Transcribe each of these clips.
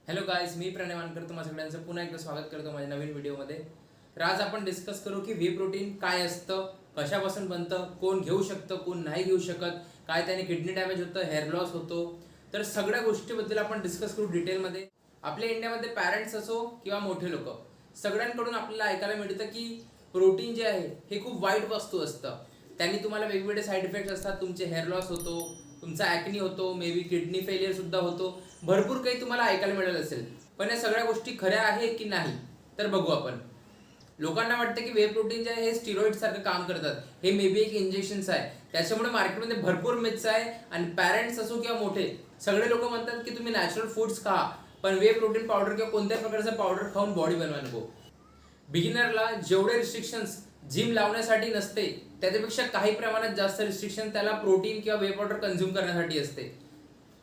Hello guys, मी प्रणय वानकर तुम्हा सगळ्यांचं पुन्हा एकदा स्वागत करतो माझ्या नवीन व्हिडिओमध्ये. तर आज आपण डिस्कस करू की व्हे प्रोटीन काय असतं, कशापासून बनतं, कोण घेऊ शकतं, कोण नाही घेऊ शकत, काय त्याने किडनी डॅमेज होतं, हेअर लॉस होतो. तर सगळ्या गोष्टीबद्दल आपण डिस्कस करू डिटेलमध्ये. आपल्या इंडियामध्ये पॅरेंट्स असो किंवा मोठे लोक, सगळ्यांकडून आपल्याला ऐकायला मिळतं की प्रोटीन जे आहे हे खूप वाईट वस्तू असतं. त्यांनी तुम्हाला वेगवेगळे साईड इफेक्ट्स असतात. तुमचे हेअर लॉस होतो, तुमचा ॲक्नी होतो, मे बी किडनी फेलियर सुद्धा होतो. भरपूर काही तुम्हाला ऐकायला मिळालं असेल. पण या सगळ्या गोष्टी खऱ्या आहे की नाही तर बघू आपण. लोकांना वाटतं की वे प्रोटीन जे आहे हे स्टिरॉइड सारखं काम करतात. हे मे बी एक इंजेक्शन्स आहे. त्याच्यामुळे मार्केटमध्ये भरपूर मिथ्स आहे. आणि पॅरेंट्स असो किंवा मोठे सगळे लोक म्हणतात की तुम्ही नॅचरल फूड्स खा, पण वे प्रोटीन पावडर किंवा कोणत्या प्रकारचं पावडर खाऊन बॉडी बनवा नको. बिगिनरला जेवढे रिस्ट्रिक्शन्स जिम लावण्यासाठी नसते, त्याच्यापेक्षा काही प्रमाणात जास्त रिस्ट्रिक्शन त्याला प्रोटीन किंवा वे पावडर कन्झ्युम करण्यासाठी असते.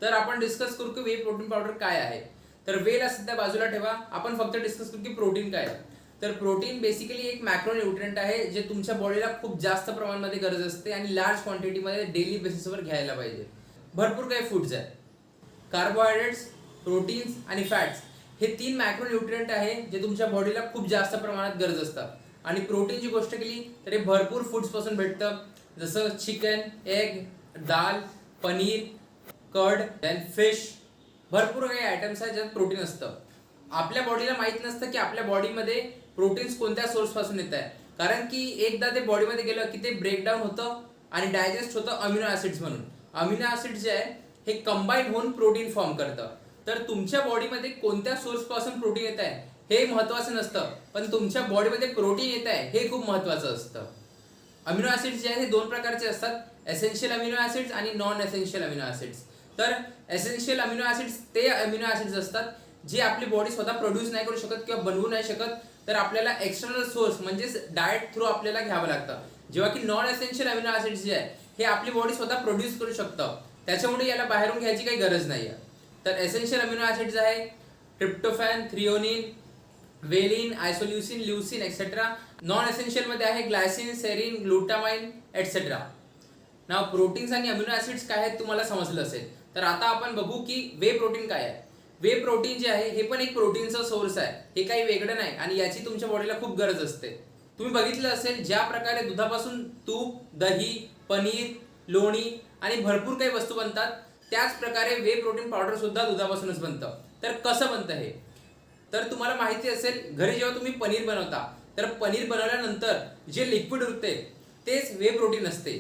तर आपण डिस्कस करू की वे प्रोटीन पावडर काय आहे. तर वेला सध्या बाजूला ठेवा, आपण फक्त डिस्कस करू की प्रोटीन काय आहे. तर प्रोटीन बेसिकली एक मॅक्रो न्यूट्रिएंट आहे जे तुमच्या बॉडीला खूप जास्त प्रमाणामध्ये गरज असते आणि लार्ज क्वांटिटीमध्ये डेली बेसिसवर घ्यायला पाहिजे. भरपूर काही फूड्स आहे. कार्बोहायड्रेट्स, प्रोटीन्स आणि फॅट्स हे 3 मॅक्रो न्यूट्रिएंट आहे जे तुमच्या बॉडीला खूप जास्त प्रमाणात गरज असतात. आणि प्रोटीनची गोष्ट केली तर हे भरपूर फूड्स पासून भेटतं, जसं चिकन, एग, दाल, पनीर, कर्ड, देन फिश. भरपूर काही आयटम्स आहेत ज्यात प्रोटीन असतं. आपल्या बॉडीला माहित नसतं की आपल्या बॉडीमध्ये प्रोटीन्स कोणत्या सोर्स पासून येत आहे, कारण की एकदा ते बॉडीमध्ये गेलं की ते ब्रेकडाऊन होतं आणि डायजेस्ट होतं अमिनो ऍसिड्स म्हणून. अमिनो ऍसिड जे आहे हे कंबाईन होऊन प्रोटीन फॉर्म करतं. तर तुमच्या बॉडीमध्ये कोणत्या सोर्स पासून प्रोटीन येत आहे हे महत्वाचं नसतं, पण तुमच्या बॉडीमध्ये प्रोटीन येत आहे हे खूप महत्वाचं असतं. अमिनो ऍसिड्स जे आहेत हे 2 प्रकारचे असतात, एसेन्शियल अमिनो ऍसिड्स आणि नॉन एसेन्शियल अमिनो ऍसिड्स. तर एसेन्शियल अमिनो ऍसिड्स ते अमिनो ऍसिड्स असतात जे आपली बॉडी स्वतः प्रोड्यूस नाही करू शकत किंवा बनवू नाही शकत, तर आपल्याला एक्सटर्नल सोर्स म्हणजेच डाएट थ्रू आपल्याला घ्यावं लागतं. जेव्हा की नॉन एसेन्शियल अमिनो ऍसिड्स जे आहे हे आपली बॉडी स्वतः प्रोड्यूस करू शकतं, त्याच्यामुळे याला बाहेरून घ्यायची काही गरज नाही आहे. तर एसेन्शियल अमिनो ऍसिड्स आहे tryptophan, threonine, valine, isoleucine, leucine etcetera. Non essential मध्ये आहे ग्लायसिन, सेरिन, ग्लुटामाइन एक्सेट्रा. नाव प्रोटीन्स आणि अमिनो ऍसिड्स काय आहेत तुम्हाला समजलं असेल. तर आता आपण बघू की वे प्रोटीन काय आहे. वे प्रोटीन जे आहे हे पण एक प्रोटीनचा सोर्स आहे, हे काही वेगळं नाही आणि याची तुमच्या बॉडीला खूप गरज असते. तुम्ही बघितलं असेल ज्या प्रकारे दुधापासून तूप, दही, पनीर, लोणी आणि भरपूर काही वस्तू बनतात, त्याच प्रकारे वे प्रोटीन पावडर सुद्धा दुधापासूनच बनतं. तर कसं बनतं हे, तर तुम्हाला माहिती असेल घरी जेव्हा तुम्ही पनीर बनवता तर पनीर बनवल्यानंतर जे लिक्विड उरते तेच वे प्रोटीन असते.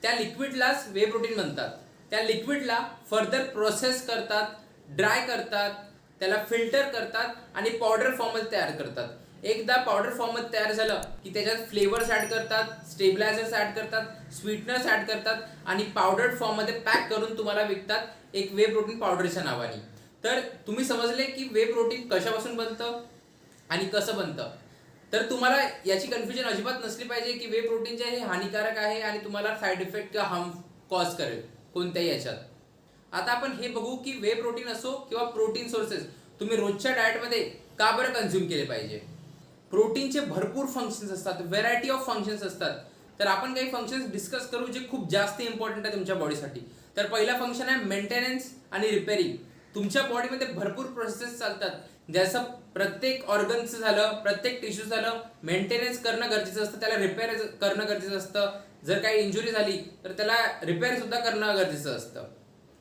त्या लिक्विडलाच वे प्रोटीन म्हणतात. त्या लिक्विडला फर्दर प्रोसेस करतात, ड्राय करतात, त्याला फिल्टर करतात आणि पावडर फॉर्ममध्ये तयार करतात. एकदा पावडर फॉर्ममध्ये तयार झालं की त्याच्यात फ्लेवर्स ॲड करतात, स्टेबलायझर्स ॲड करतात, स्वीटनर्स ॲड करतात आणि पावडर फॉर्ममध्ये पॅक करून तुम्हाला विकतात एक वे प्रोटीन पावडरच्या नावाने. तर तुम्ही समजले की वे प्रोटीन कशापासून बनतं आणि कसं बनतं. तर तुम्हाला याची कन्फ्युजन अजिबात नसली पाहिजे की वे प्रोटीन जे आहे हानिकारक आहे आणि तुम्हाला साईड इफेक्ट किंवा हार्म कॉज करेल कोणत्याही याच्यात. आता आपण हे बघू की वे प्रोटीन असो किंवा प्रोटीन सोर्सेस तुम्ही रोजच्या डाएटमध्ये का बरं कन्झ्युम केले पाहिजे. प्रोटीनचे भरपूर फंक्शन्स असतात, व्हेरायटी ऑफ फंक्शन्स असतात. तर आपण काही फंक्शन्स डिस्कस करू जे खूप जास्त इम्पॉर्टंट आहे तुमच्या बॉडीसाठी. तर पहिला फंक्शन आहे मेंटेनन्स आणि रिपेरिंग. तुमच्या बॉडीमध्ये भरपूर प्रोसेस चालतात, जसं प्रत्येक ऑर्गनचं झालं, प्रत्येक टिश्यू झालं, मेंटेनन्स करणं गरजेचं असतं, त्याला रिपेअर करणं गरजेचं असतं. जर काही इंजुरी झाली तर त्याला रिपेअर सुद्धा करणं गरजेचं असतं.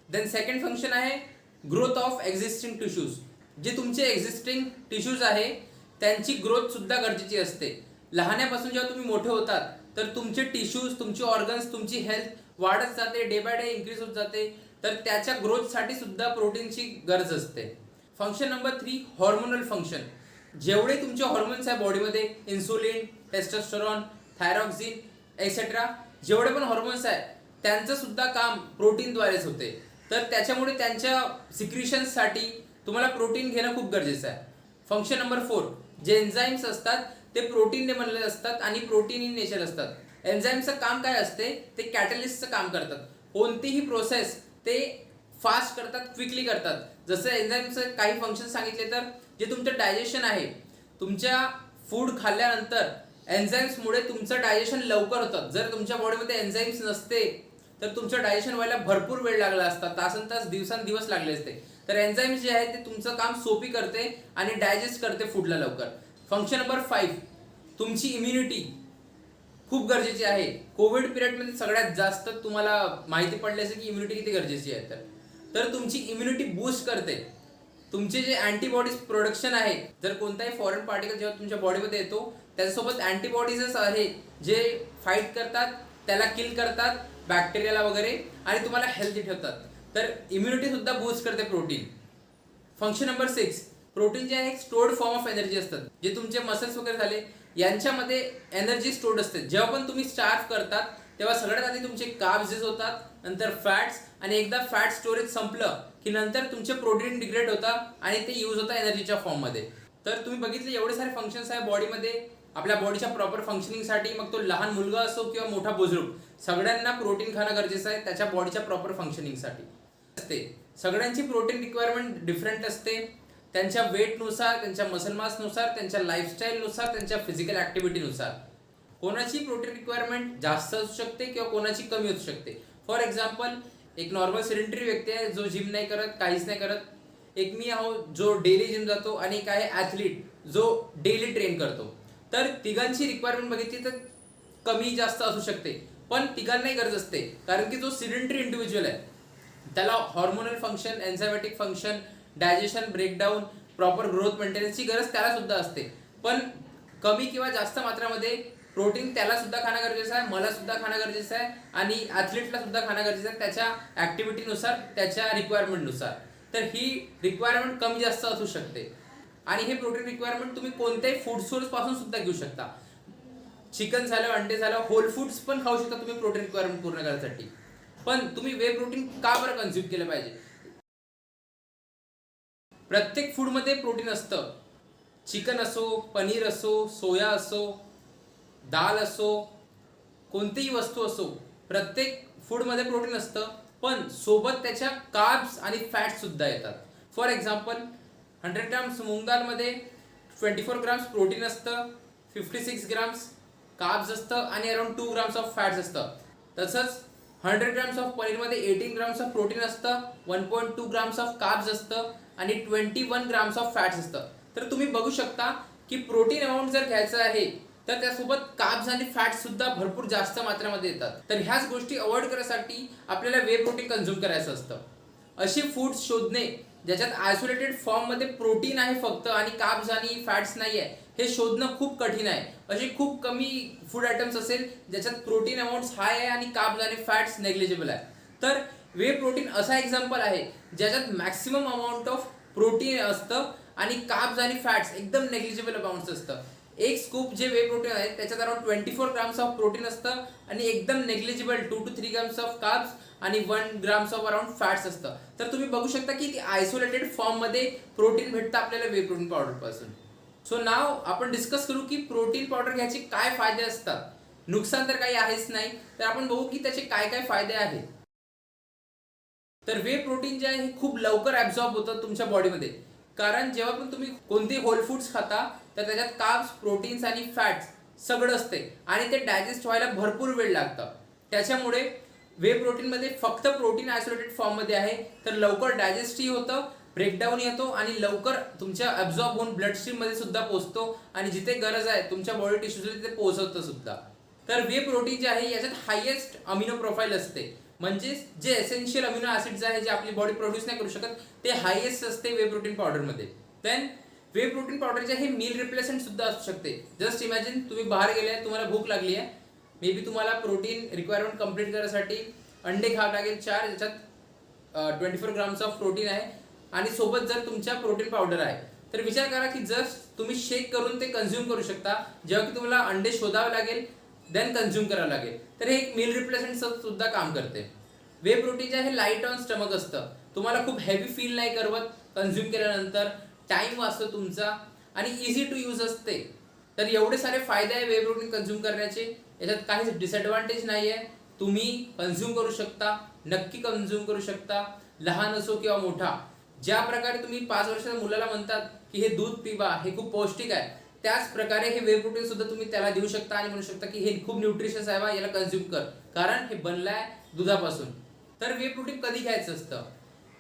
देन सेकंड फंक्शन आहे ग्रोथ ऑफ एक्झिस्टिंग टिश्यूज. जे तुमचे एक्झिस्टिंग टिश्यूज आहे त्यांची ग्रोथ सुद्धा गरजेची असते. लहानापासून जेव्हा तुम्ही मोठे होतात तर तुमचे टिश्यूज, तुमचे ऑर्गन्स, तुमची हेल्थ वाढत जाते, डे बाय डे इन्क्रीज होत जाते. तर त्याच्या ग्रोथसाठी सुद्धा प्रोटीनची गरज असते. Function number 3 hormonal function. जेवढे तुमचे हॉर्मोन्स आहे बॉडीमध्ये, इन्सुलिन, टेस्टोस्टेरॉन, थायरॉक्सिन एक्सेट्रा, जेवढे पण हॉर्मोन्स आहेत त्यांचं सुद्धा काम प्रोटीनद्वारेच होते. तर त्याच्यामुळे त्यांच्या सिक्रिशनसाठी तुम्हाला प्रोटीन घेणं खूप गरजेचं आहे. फंक्शन नंबर 4 जे एन्झाईम्स असतात ते प्रोटीनने बनलेले असतात आणि प्रोटीन इन नेचर असतात. एन्झाईमचं काम काय असते, ते कॅटलिस्टचं काम करतात. कोणतीही प्रोसेस ते फास्ट करतात, क्विकली करतात. जसं एन्झाईमचं काही फंक्शन सांगितले तर जे तुमचं डायजेशन आहे, तुमच्या फूड खाल्ल्यानंतर एन्झाईम्समुळे तुमचं डायजेशन लवकर होतं. जर तुमच्या बॉडीमध्ये एन्झाईम्स नसते तर तुमचं डायजेशन व्हायला भरपूर वेळ लागला असता, तासनतास दिवसांदिवस लागले असते. तर एन्झाईम जे आहे ते तुमचं काम सोपी करते आणि डायजेस्ट करते फूडला लवकर. फंक्शन नंबर 5, तुमची इम्युनिटी खूप गरजेची आहे. कोविड पिरियडमध्ये सगळ्यात जास्त तुम्हाला माहिती पडली असेल की इम्युनिटी किती गरजेची आहे. तर तुमची इम्युनिटी बूस्ट करते. तुमचे जे अँटीबॉडीज प्रोडक्शन आहे, जर कोणताही फॉरेन पार्टिकल जेव्हा तुमच्या बॉडीमध्ये येतो त्याच्यासोबत अँटीबॉडीजच आहे जे फाईट करतात, त्याला किल करतात, बॅक्टेरियाला वगैरे, आणि तुम्हाला हेल्दी ठेवतात. तर इम्युनिटी सुद्धा बूस्ट करते प्रोटीन. फंक्शन नंबर 6, प्रोटीन जे आहे एक स्टोर्ड फॉर्म ऑफ एनर्जी असतात. जे तुमचे मसल्स वगैरे झाले यांच्यामध्ये एनर्जी स्टोर्ड असते. जेव्हा पण तुम्ही स्टार्व करतात तेव्हा सगळ्यात आधी तुमचे कार्ब्स होतात, नंतर फॅट्स, आणि एकदा फॅट स्टोरेज संपलं की नंतर तुमचे प्रोटीन डिग्रेड होतात आणि ते यूज होतात एनर्जीच्या फॉर्ममध्ये. तर तुम्ही बघितले एवढे सारे फंक्शन्स आहे बॉडीमध्ये आपल्या बॉडीच्या प्रॉपर फंक्शनिंगसाठी. मग तो लहान मुलगा असो किंवा मोठा बुजुर्ग, सगळ्यांना प्रोटीन खाणं गरजेचं आहे त्याच्या बॉडीच्या प्रॉपर फंक्शनिंगसाठी असते. सगळ्यांची प्रोटीन रिक्वायरमेंट डिफरंट असते. त्यांच्या वेटनुसार, त्यांच्या मसल मासनुसार, त्यांच्या लाईफस्टाईलनुसार, त्यांच्या फिजिकल ॲक्टिव्हिटीनुसार कोणाची प्रोटीन रिक्वायरमेंट जास्त असू शकते किंवा कोणाची कमी असू शकते. फॉर एक्झाम्पल, एक नॉर्मल सेडेंटरी व्यक्ती आहे जो जिम नाही करत, काहीच नाही करत. एक मी आहो जो डेली जिम जातो, आणि एक आहे ॲथलीट जो डेली ट्रेन करतो. तर तिघांची रिक्वायरमेंट बघितली तर कमी जास्त असू शकते, पण तिघांनाही गरज असते. कारण की जो सेडेंटरी इंडिव्हिज्युअल आहे त्याला hormonal function, enzymatic function, digestion, breakdown, proper growth मेंटेनन्सची गरज त्याला सुद्धा असते. पण कमी किंवा जास्त मात्रामध्ये प्रोटीन त्याला सुद्धा खाणं गरजेचं आहे, मला सुद्धा खाणं गरजेचं आहे, आणि ॲथलीटला सुद्धा खाणं गरजेचं आहे त्याच्या ॲक्टिव्हिटीनुसार, त्याच्या रिक्वायरमेंटनुसार. तर ही रिक्वायरमेंट कमी जास्त असू शकते. आणि हे प्रोटीन रिक्वायरमेंट तुम्ही कोणत्याही फूड सोर्स पासून सुद्धा घेऊ शकता. चिकन झालं, अंडे झालं, होल फूड्स पण खाऊ शकता तुम्ही प्रोटीन रिक्वायरमेंट पूर्ण करण्यासाठी. पण तुम्ही वे प्रोटीन का बरं कन्झ्युम केलं पाहिजे? प्रत्येक फूडमध्ये प्रोटीन असतं. चिकन असो, पनीर असो, सोया असो, दाल असो, कोणतीही वस्तू असो, प्रत्येक फूडमध्ये प्रोटीन असतं. पण सोबत त्याच्या कार्ब्स आणि फॅट्स सुद्धा येतात. फॉर एक्झाम्पल, 100 ग्राम्स मूग दालमध्ये 24 ग्राम्स प्रोटीन असतं, 56 ग्राम्स कार्ब्स असतं, आणि अराउंड 2 ग्राम्स ऑफ फॅट्स असतं. तसंच 100 ग्राम्स ऑफ पनीरमध्ये 18 ग्राम्स ऑफ प्रोटीन असतं, 1.2 ग्राम्स ऑफ कार्ब्स असतं, आणि 21 ग्राम्स ऑफ फॅट्स असतं. तर तुम्ही बघू शकता की प्रोटीन अमाऊंट जर घ्यायचं आहे तर त्यासोबत कार्ब्स आणि फॅट्स सुद्धा भरपूर जास्त मात्रेमध्ये येतात. तर ह्याच गोष्टी अवॉइड करण्यासाठी आपल्याला वे प्रोटीन कन्झ्युम करायचं असतं. असे फूड्स शोधणे ज्याच्यात आयसोलेटेड फॉर्ममध्ये प्रोटीन आहे फक्त आणि कार्ब्स आणि फॅट्स नाही आहे, हे शोधणं खूप कठीण आहे. असे खूप कमी फूड आयटम्स असेल ज्याच्यात प्रोटीन अमाऊंट्स हाय आहे आणि कार्ब्स आणि फॅट्स नेग्लिजिबल आहे. तर वे प्रोटीन असा एक्झाम्पल आहे ज्याच्यात मॅक्सिमम अमाऊंट ऑफ प्रोटीन असतं आणि कार्ब्स आणि फॅट्स एकदम नेग्लिजिबल अमाऊंट्स असतं. एक स्कूप जे वे प्रोटीन आहे त्याच्यात अराउंड 24 ग्राम्स ऑफ प्रोटीन असतं आणि एकदम negligible 2 to 3 grams of carbs आणि 1 ग्राम्स ऑफ अराउंड फॅट्स असतं. तर तुम्ही बघू शकता की ती आयसोलेटेड फॉर्ममध्ये प्रोटीन भेटतं आपल्याला वे प्रोटीन पावडर पासून. सो नाव आपण डिस्कस करू की प्रोटीन पावडर घ्यायचे काय फायदे असतात. नुकसान तर काही आहेच नाही, तर आपण बघू की त्याचे काय काय फायदे आहेत. तर वे प्रोटीन जे आहे हे खूप लवकर ॲब्झॉर्ब होतं तुमच्या बॉडीमध्ये. कारण जेव्हा पण तुम्ही कोणते होल फूड्स खाता तर त्याच्यात कार्ब्स, प्रोटीन्स आणि फॅट्स सगळं असते आणि ते डायजेस्ट व्हायला भरपूर वेळ लागतं. त्याच्यामुळे वे प्रोटीनमध्ये फक्त प्रोटीन आयसोलेटेड फॉर्ममध्ये आहे, तर लवकर डायजेस्टही होतं, ब्रेकडाऊन येतो आणि लवकर तुमच्या ॲब्झॉर्ब होऊन ब्लड स्ट्रीममध्ये सुद्धा पोहोचतो आणि जिथे गरज आहे तुमच्या बॉडी टिश्यूजला तिथे पोहोचवतं सुद्धा. तर वे प्रोटीन जे आहे याच्यात हायेस्ट अमिनो प्रोफाईल असते, म्हणजे जे एसेन्शियल अमिनो ऍसिड्स आहे जे आपली बॉडी प्रोड्यूस नाही करू शकत ते हायेस्ट असते वे प्रोटीन पावडरमध्ये. देन वे प्रोटीन पावडरचे हे मील रिप्लेसमेंट सुद्धा असू शकते. जस्ट इमॅजिन तुम्ही बाहेर गेले, तुम्हाला भूक लागली आहे, मे बी तुम्हाला प्रोटीन रिक्वायरमेंट कंप्लीट करण्यासाठी अंडे खावं लागेल 4, ज्याच्यात 24 ग्राम्स ऑफ प्रोटीन आहे आणि सोबत जर तुमच्या प्रोटीन पावडर आहे. तर विचार करा की जस्ट तुम्ही शेक करून ते कन्झ्युम करू शकता, जेव्हा की तुम्हाला अंडे शोधावे लागेल देन कन्झ्युम करावं लागेल. तर हे एक मील रिप्लेसमेंट सुद्धा काम करते. वे प्रोटीन जे आहे लाईट ऑन स्टमक असतं, तुम्हाला खूप हेवी फील नाही करवत कन्झ्युम केल्यानंतर, टाइम वाचतो तुमचा आणि इझी टू यूज असते. तर एवढे सारे फायदे आहे वे प्रोटीन कन्झ्युम करण्याचे, याच्यात काहीच डिसएडव्हान्टेज नाही आहे. तुम्ही कन्झ्युम करू शकता, नक्की कन्झ्युम करू शकता, लहान असो किंवा मोठा. ज्या प्रकारे तुम्ही 5 वर्षाच्या मुलाला म्हणतात की हे दूध पिवा, हे खूप पौष्टिक आहे, त्याच प्रकारे हे वे प्रोटीन सुद्धा तुम्ही त्याला देऊ शकता आणि म्हणू शकता की हे खूप न्यूट्रिशियस आहे बा, याला कन्झ्युम कर, कारण हे बनलं आहे दुधापासून. तर वे प्रोटीन कधी घ्यायचं असतं?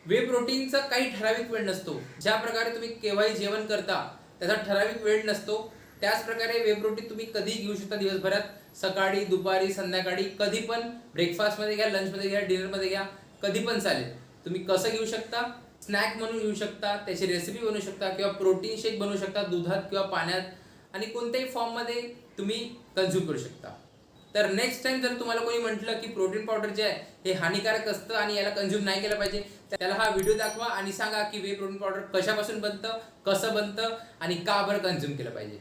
वे प्रोटीनचा काही ठराविक वेळ नसतो. ज्या प्रकारे तुम्ही केव्हाही जेवण करता त्याचा ठराविक वेळ नसतो, त्याच प्रकारे वे प्रोटीन तुम्ही कधीही घेऊ शकता दिवसभरात. सकाळी, दुपारी, संध्याकाळी, कधी पण. ब्रेकफास्टमध्ये घ्या, लंचमध्ये घ्या, डिनरमध्ये घ्या, कधी पण चालेल. तुम्ही कसं घेऊ शकता? स्नॅक म्हणून घेऊ शकता, त्याची रेसिपी बनवू शकता किंवा प्रोटीन शेक बनवू शकता दुधात किंवा पाण्यात, आणि कोणत्याही फॉर्ममध्ये तुम्ही कन्झ्युम करू शकता. तर नेक्स्ट टाइम जर तुम्हाला कोणी म्हटलं की प्रोटीन पावडर जे आहे हे हानिकारक असतं आणि याला कन्झ्युम नाही केलं पाहिजे, त्याला हा व्हिडिओ दाखवा आणि सांगा की वे प्रोटीन पावडर कशापासून बनतं, कसं बनतं आणि का बरं कन्झ्युम केलं पाहिजे.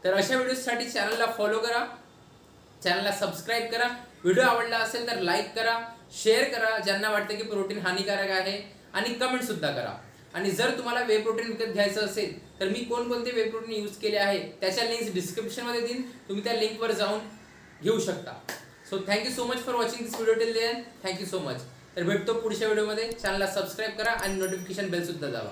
तर अशा व्हिडिओसाठी चॅनलला फॉलो करा, चॅनलला सबस्क्राईब करा. व्हिडिओ आवडला असेल तर लाईक करा, शेअर करा ज्यांना वाटतं की प्रोटीन हानिकारक आहे, आणि कमेंट सुद्धा करा. आणि जर तुम्हाला वे प्रोटीन विकत घ्यायचं असेल तर मी कोणकोणते वे प्रोटीन यूज केले आहे त्याच्या लिंक्स डिस्क्रिप्शनमध्ये देईन, तुम्ही त्या लिंकवर जाऊन घेऊ शकता. So thank you so much for watching this video till the end. Thank you so much. तर भेटतो पुढच्या व्हिडिओमध्ये. चॅनलला सबस्क्राईब करा आणि नोटिफिकेशन बेल सुद्धा दाबा.